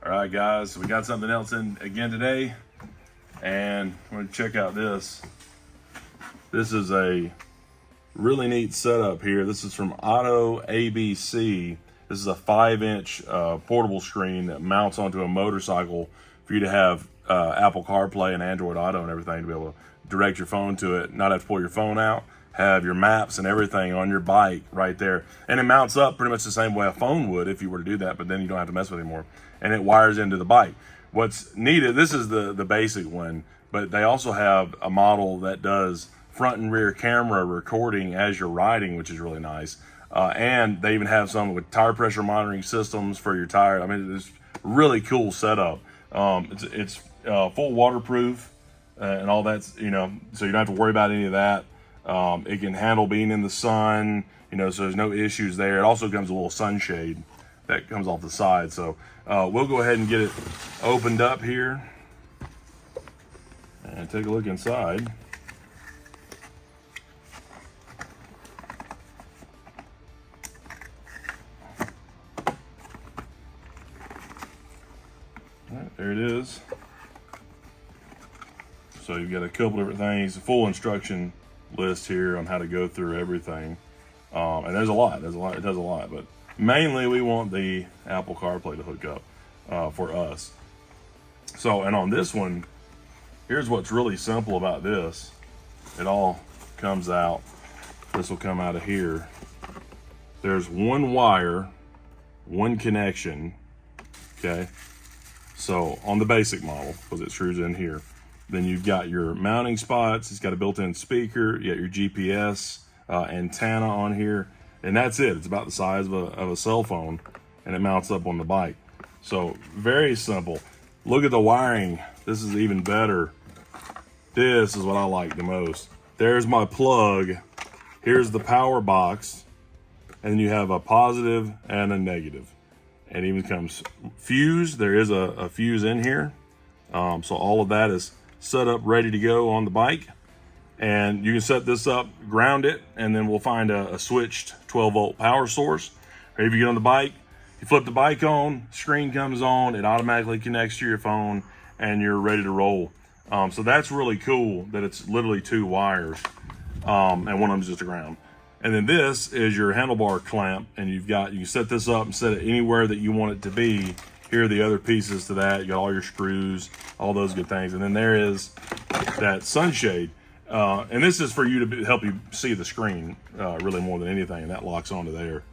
All right, guys, we got something else in again today, and we're gonna check out this. This is a really neat setup here. This is from AutoABC. This is a 5-inch portable screen that mounts onto a motorcycle for you to have Apple CarPlay and Android Auto and everything, to be able to direct your phone to it, not have to pull your phone out, have your maps and everything on your bike right there. And it mounts up pretty much the same way a phone would if you were to do that, but then you don't have to mess with it anymore. And it wires into the bike. What's needed, this is the basic one, but they also have a model that does front and rear camera recording as you're riding, which is really nice. And they even have some with tire pressure monitoring systems for your tire. I mean, it's really cool setup. It's full waterproof and all that's, you know, so you don't have to worry about any of that. It can handle being in the sun, you know, so there's no issues there. It also comes with a little sunshade that comes off the side. So we'll go ahead and get it opened up here and take a look inside. All right, there it is. So you've got a couple different things, a full instruction list here on how to go through everything. And there's a lot, it does a lot, but mainly we want the Apple CarPlay to hook up for us. So, and on this one, here's what's really simple about this. It all comes out, this will come out of here. There's one wire, one connection, okay? So on the basic model, because it screws in here. Then you've got your mounting spots. It's got a built-in speaker. You got your GPS antenna on here, and that's it. It's about the size of a cell phone, and it mounts up on the bike. So very simple. Look at the wiring. This is even better. This is what I like the most. There's my plug. Here's the power box, and then you have a positive and a negative. And it even comes fuse. There is a fuse in here. So all of that is set up, ready to go on the bike. And you can set this up, ground it, and then we'll find a switched 12-volt power source. Or if you get on the bike, you flip the bike on, screen comes on, it automatically connects to your phone, and you're ready to roll. So that's really cool that it's literally 2 wires, and one of them is just a ground. And then this is your handlebar clamp, and you can set this up and set it anywhere that you want it to be. Here are the other pieces to that. You got all your screws, all those good things. And then there is that sunshade. And this is for you to help you see the screen really more than anything. And that locks onto there.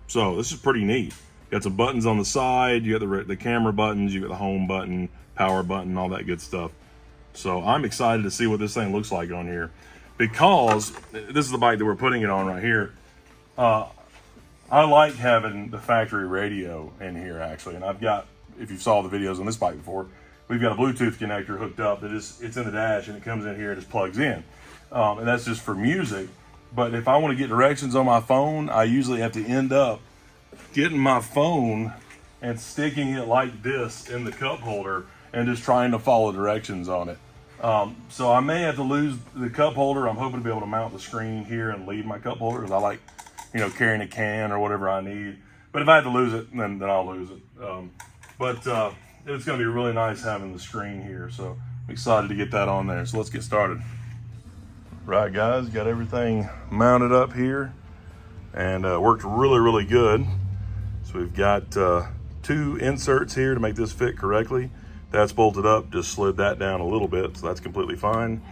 So this is pretty neat. Got some buttons on the side. You got the camera buttons. You got the home button, power button, all that good stuff. So I'm excited to see what this thing looks like on here. Because this is the bike that we're putting it on right here. I like having the factory radio in here, actually, and I've got, if you saw the videos on this bike before, we've got a Bluetooth connector hooked up that it's in the dash, and it comes in here and just plugs in, and that's just for music. But if I want to get directions on my phone, I usually have to end up getting my phone and sticking it like this in the cup holder and just trying to follow directions on it. So I may have to lose the cup holder. I'm hoping to be able to mount the screen here and leave my cup holder, because I like, you know, carrying a can or whatever I need. But if I have to lose it, then I'll lose it. But it's going to be really nice having the screen here. So I'm excited to get that on there. So let's get started. Right, guys, got everything mounted up here, and worked really, really good. So we've got 2 inserts here to make this fit correctly. That's bolted up, just slid that down a little bit, so that's completely fine.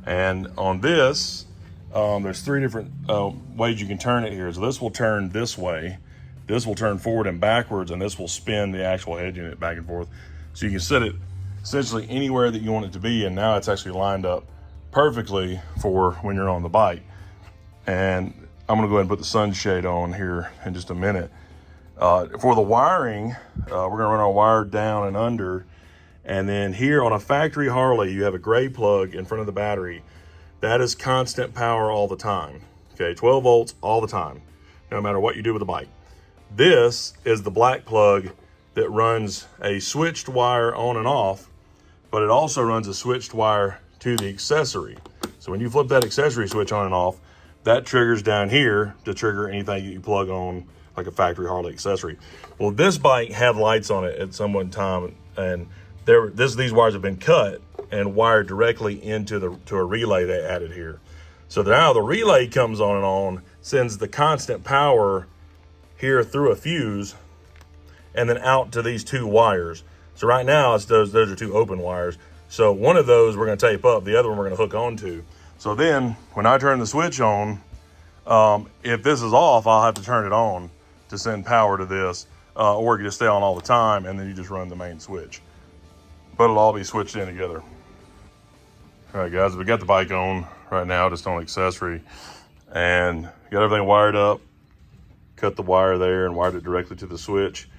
And on this, there's 3 different ways you can turn it here. So this will turn this way, this will turn forward and backwards, and this will spin the actual head unit back and forth. So you can set it essentially anywhere that you want it to be, and now it's actually lined up perfectly for when you're on the bike. And I'm gonna go ahead and put the sunshade on here in just a minute. For the wiring, we're gonna run our wire down and under, and then here on a factory Harley, you have a gray plug in front of the battery. That is constant power all the time, okay? 12 volts all the time, no matter what you do with the bike. This is the black plug that runs a switched wire on and off, but it also runs a switched wire to the accessory. So when you flip that accessory switch on and off, that triggers down here to trigger anything you plug on, like a factory Harley accessory. Well, this bike had lights on it at some one time, and these wires have been cut and wired directly into a relay they added here. So now the relay comes on, sends the constant power here through a fuse, and then out to these 2 wires. So right now, those are 2 open wires. So one of those we're gonna tape up, the other one we're gonna hook onto. So then, when I turn the switch on, if this is off, I'll have to turn it on to send power to this, or it can just stay on all the time, and then you just run the main switch. But it'll all be switched in together. All right, guys, we got the bike on right now, just on accessory, and got everything wired up. Cut the wire there and wired it directly to the switch.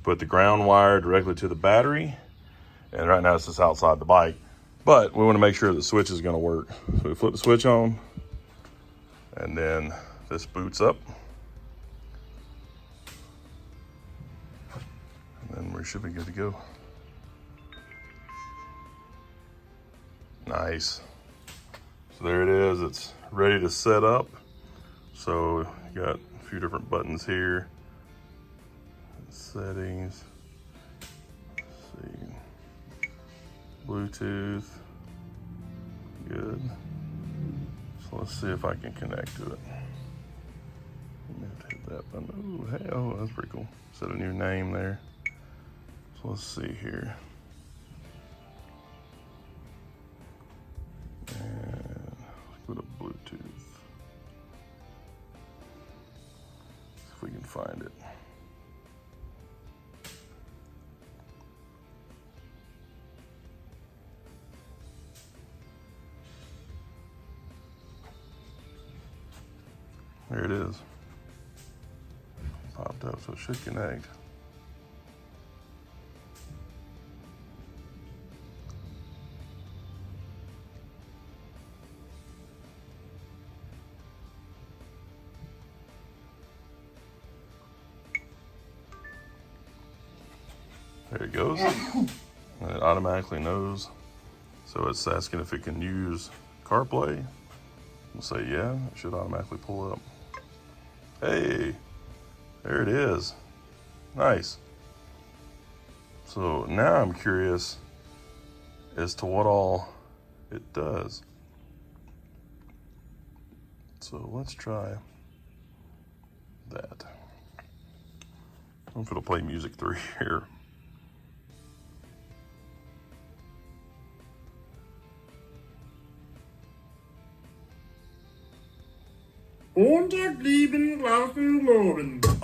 Put the ground wire directly to the battery, and right now it's just outside the bike. But we want to make sure the switch is going to work. So we flip the switch on, and then this boots up. And then we should be good to go. Nice. So there it is. It's ready to set up. So you got a few different buttons here. Settings. Let's see. Bluetooth. Good. So let's see if I can connect to it. You have to hit that button. Oh, hey, oh, that's pretty cool. Set a new name there. So let's see here. And let's go to Bluetooth. See if we can find it. There it is. Popped up, so it should connect. There it goes. And it automatically knows. So it's asking if it can use CarPlay. We'll say yeah, it should automatically pull up. Hey, there it is. Nice. So now I'm curious as to what all it does. So let's try that. I don't know if it'll play music through here.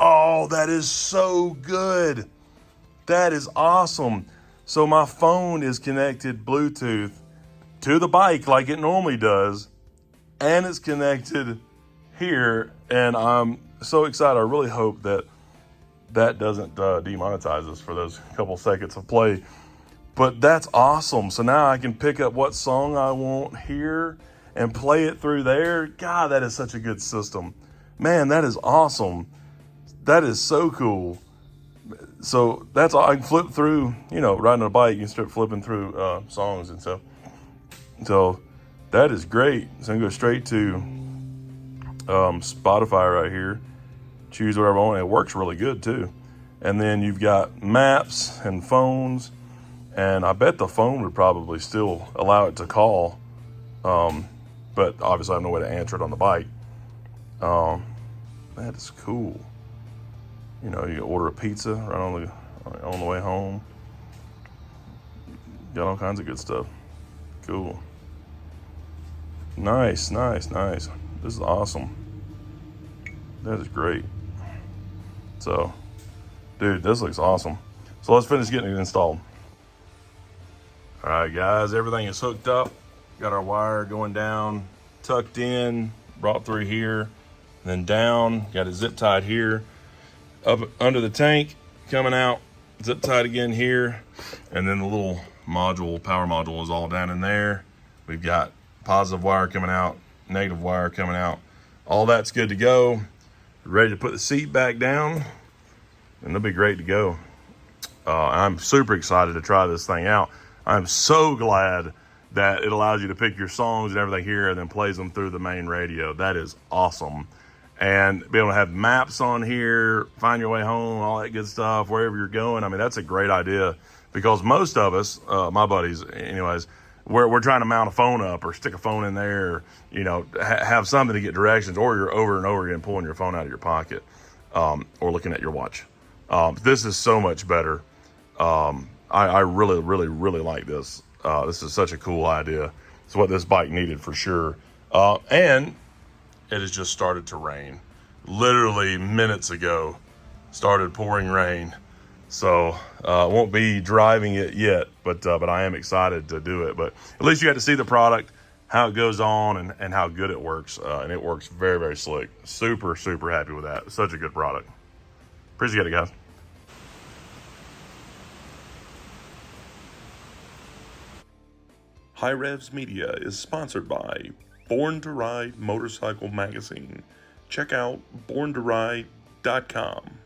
Oh, that is so good. That is awesome. So my phone is connected Bluetooth to the bike like it normally does, and it's connected here, and I'm so excited. I really hope that that doesn't demonetize us for those couple seconds of play. But that's awesome. So now I can pick up what song I want here and play it through there. God, that is such a good system. Man, that is awesome. That is so cool. So that's all. I can flip through, riding a bike, you can start flipping through songs and stuff. So that is great. So I can go straight to Spotify right here. Choose whatever I want. It works really good too. And then you've got maps and phones. And I bet the phone would probably still allow it to call. But obviously I have no way to answer it on the bike. That is cool. You can order a pizza right on the way home. Got all kinds of good stuff. Cool. Nice. This is awesome. That is great. So, dude, this looks awesome. So let's finish getting it installed. All right, guys, everything is hooked up. Got our wire going down, tucked in, brought through here, then down. Got it zip tied here, up under the tank, coming out, zip tied again here, and then the little module, power module, is all down in there. We've got positive wire coming out, negative wire coming out. All that's good to go. Ready to put the seat back down, and it'll be great to go. I'm super excited to try this thing out. I'm so glad that it allows you to pick your songs and everything here and then plays them through the main radio. That is awesome. And be able to have maps on here, find your way home, all that good stuff, wherever you're going. I mean, that's a great idea, because most of us, my buddies anyways, we're trying to mount a phone up or stick a phone in there, or, you know, have something to get directions, or you're over and over again pulling your phone out of your pocket, or looking at your watch. This is so much better. I really, really, really like this. This is such a cool idea. It's what this bike needed for sure. And it has just started to rain. Literally minutes ago, started pouring rain. So won't be driving it yet, but I am excited to do it. But at least you got to see the product, how it goes on, and how good it works. And it works very, very slick. Super, super happy with that. Such a good product. Appreciate it, guys. HiRevz Media is sponsored by Born to Ride Motorcycle Magazine. Check out borntoride.com.